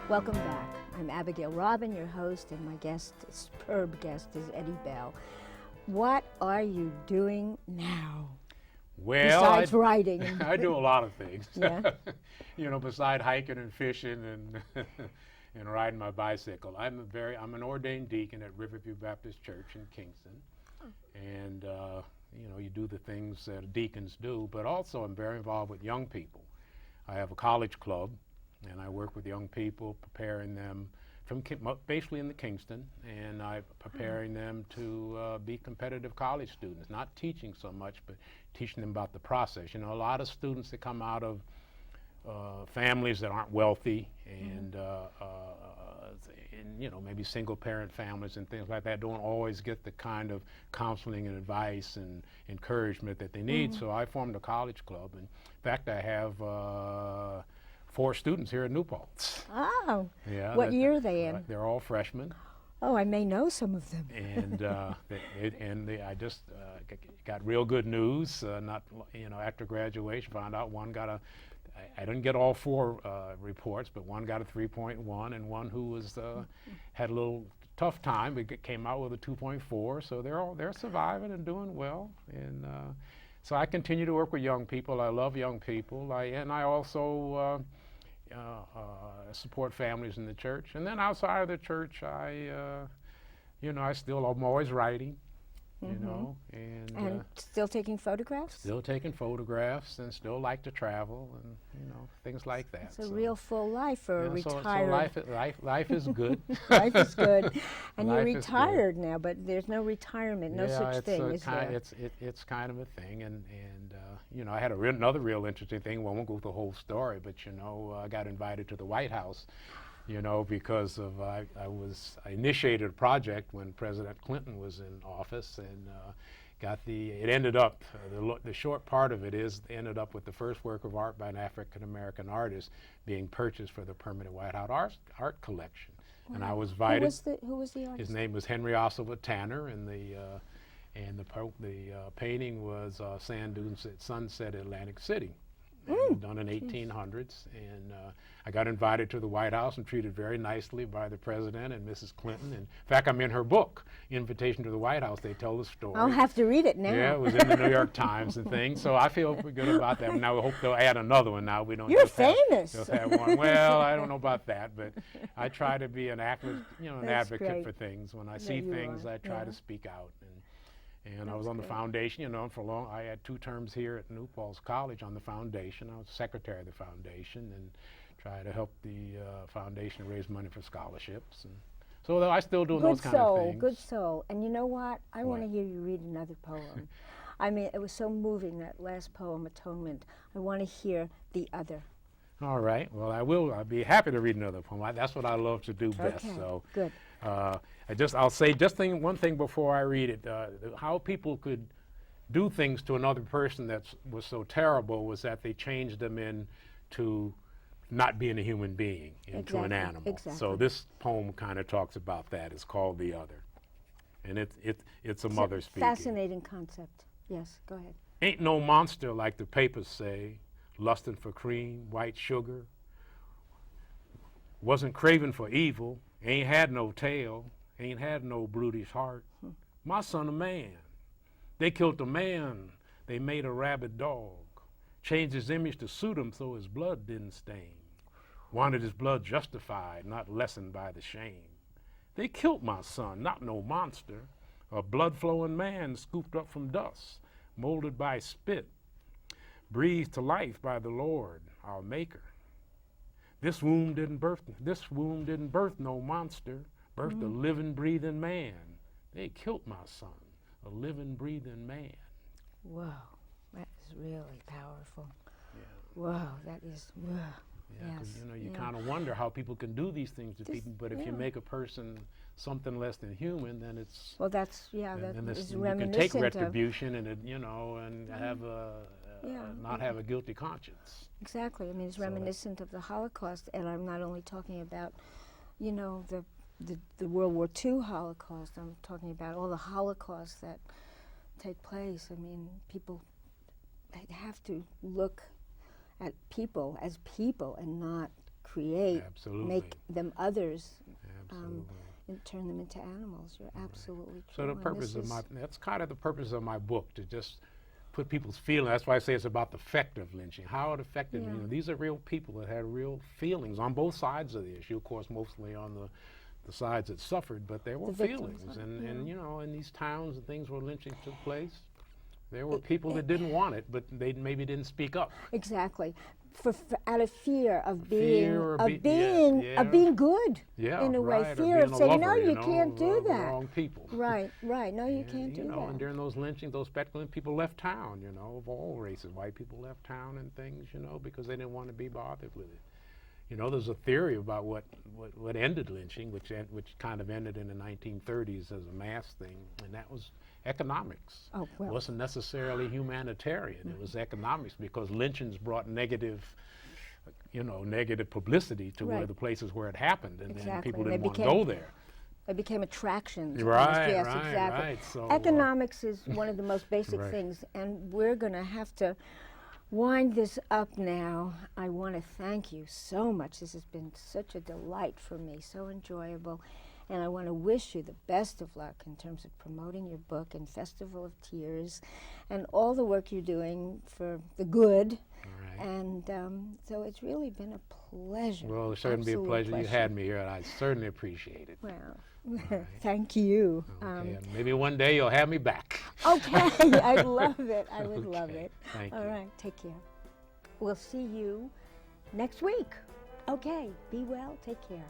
Welcome back. I'm Abigail Robin, your host, and my guest, superb guest, is Eddie Bell. What are you doing now? Well, besides writing. I do a lot of things. Yeah. Beside hiking and fishing and and riding my bicycle. I'm an ordained deacon at Riverview Baptist Church in Kingston, and you do the things that deacons do. But also, I'm very involved with young people. I have a college club, and I work with young people, preparing them basically in the Kingston, and I'm preparing them to be competitive college students, not teaching so much, but teaching them about the process. A lot of students that come out of families that aren't wealthy and, maybe single parent families and things like that don't always get the kind of counseling and advice and encouragement that they need. So I formed a college club. And in fact, I have 4 students here at New Paltz. Oh, Yeah. what year are they in? They're all freshmen. Oh, I may know some of them. And I just got real good news. After graduation, found out one got I didn't get all 4 reports, but one got a 3.1, and one who was had a little tough time, but came out with a 2.4. So they're surviving and doing well. And so I continue to work with young people. I love young people. I also support families in the church. And then outside of the church, I'm always writing, and still taking photographs? Still taking photographs, and still like to travel, and things like that. It's a real full life for a retired. Life is good. Life is good, and Life you're is retired now, but there's no retirement, no such thing, is there? It's kind of a thing, and I had another real interesting thing. Well, I won't go through the whole story, but I got invited to the White House, because of I initiated a project when President Clinton was in office, and it ended up, the short part of it ended up with the first work of art by an African-American artist being purchased for the permanent White House art collection. Wow. And I was invited. Who was the artist? His name was Henry Ossawa Tanner, and the painting was Sand Dunes at Sunset, Atlantic City. Done in 1800s, and I got invited to the White House and treated very nicely by the President and Mrs. Clinton. And in fact, I'm in her book, Invitation to the White House. They tell the story. I'll have to read it now. Yeah, it was in the New York Times and things, so I feel good about that. Now we hope they'll add another one. Now we don't. You're famous. Just have one. Well, I don't know about that, but I try to be an advocate great. for things. When I see things, I try to speak out. And I was on the foundation, for long. I had 2 terms here at New Paltz College on the foundation. I was secretary of the foundation and try to help the foundation raise money for scholarships. And so I still do those kind of things. Good soul. And you know what? I want to hear you read another poem. I mean, it was so moving, that last poem, Atonement. I want to hear the other. All right. Well, I will. I'll be happy to read another poem. That's what I love to do best. Okay, so good. I'll say one thing before I read it. How people could do things to another person that was so terrible was that they changed them into not being a human being, into an animal. Exactly. So this poem kind of talks about that. It's called The Other, and it's a mother speaking. Fascinating concept. Yes, go ahead. Ain't no monster like the papers say, lusting for cream, white sugar. Wasn't craving for evil, ain't had no tail, ain't had no brutish heart. My son a man. They killed a man, they made a rabid dog. Changed his image to suit him so his blood didn't stain. Wanted his blood justified, not lessened by the shame. They killed my son, not no monster. A blood-flowing man scooped up from dust, molded by spit, breathed to life by the Lord, our Maker. This womb didn't birth no monster, birthed a living, breathing man. They killed my son, a living, breathing man. Whoa, that is really powerful. Yeah. Whoa, that is, whoa. Yeah, yes. You kind of wonder how people can do these things to people, but if you make a person something less than human, then it's... Well, that's, that is reminiscent. You can take retribution and, and have not have a guilty conscience. Exactly. I mean, it's reminiscent of the Holocaust, and I'm not only talking about, the World War II Holocaust. I'm talking about all the Holocausts that take place. I mean, people have to look at people as people and not create, Absolutely. make them others, Absolutely. and turn them into animals. You're absolutely So true. the And purpose this of is- that's kind of the purpose of my book, to just put people's feelings. That's why I say it's about the effect of lynching, how it affected, Yeah. you know, these are real people that had real feelings on both sides of the issue, of course, mostly on the sides that suffered, but there were The victims, feelings. right, And, yeah. you know, in these towns and things where lynching took place, there were people that didn't want it, but they maybe didn't speak up. Exactly. For out of fear of Fear being yeah. of being good, Yeah, in a way, right, or fear being of a saying lover, no, you know, can't do of the that. wrong people. Right, right. No, you And, can't do you know, that. and during those lynchings, those speculative people left town, you know, of all races. White people left town and things, you know, because they didn't want to be bothered with it. You know, there's a theory about what ended lynching, which kind of ended in the 1930s as a mass thing, and that was economics. Oh, well. It wasn't necessarily humanitarian. It was economics, because lynchings brought negative, you know, negative publicity to where Right. the places where it happened, and then Exactly. people And didn't they want to became- go there. They became attractions. Right, yes, right, exactly. right. So, Economics is one of the most basic Right. things, and we're going to have to wind this up now. I want to thank you so much. This has been such a delight for me, so enjoyable. And I want to wish you the best of luck in terms of promoting your book and Festival of Tears and all the work you're doing for the good. All right. And so it's really been a pleasure. Well, it's certainly a absolute pleasure. You had me here, and I certainly appreciate it. Well, right. thank you. Okay, and maybe one day you'll have me back. Okay, I'd love it. I would love Okay, it. thank All you. right, take care. We'll see you next week. Okay, be well, take care.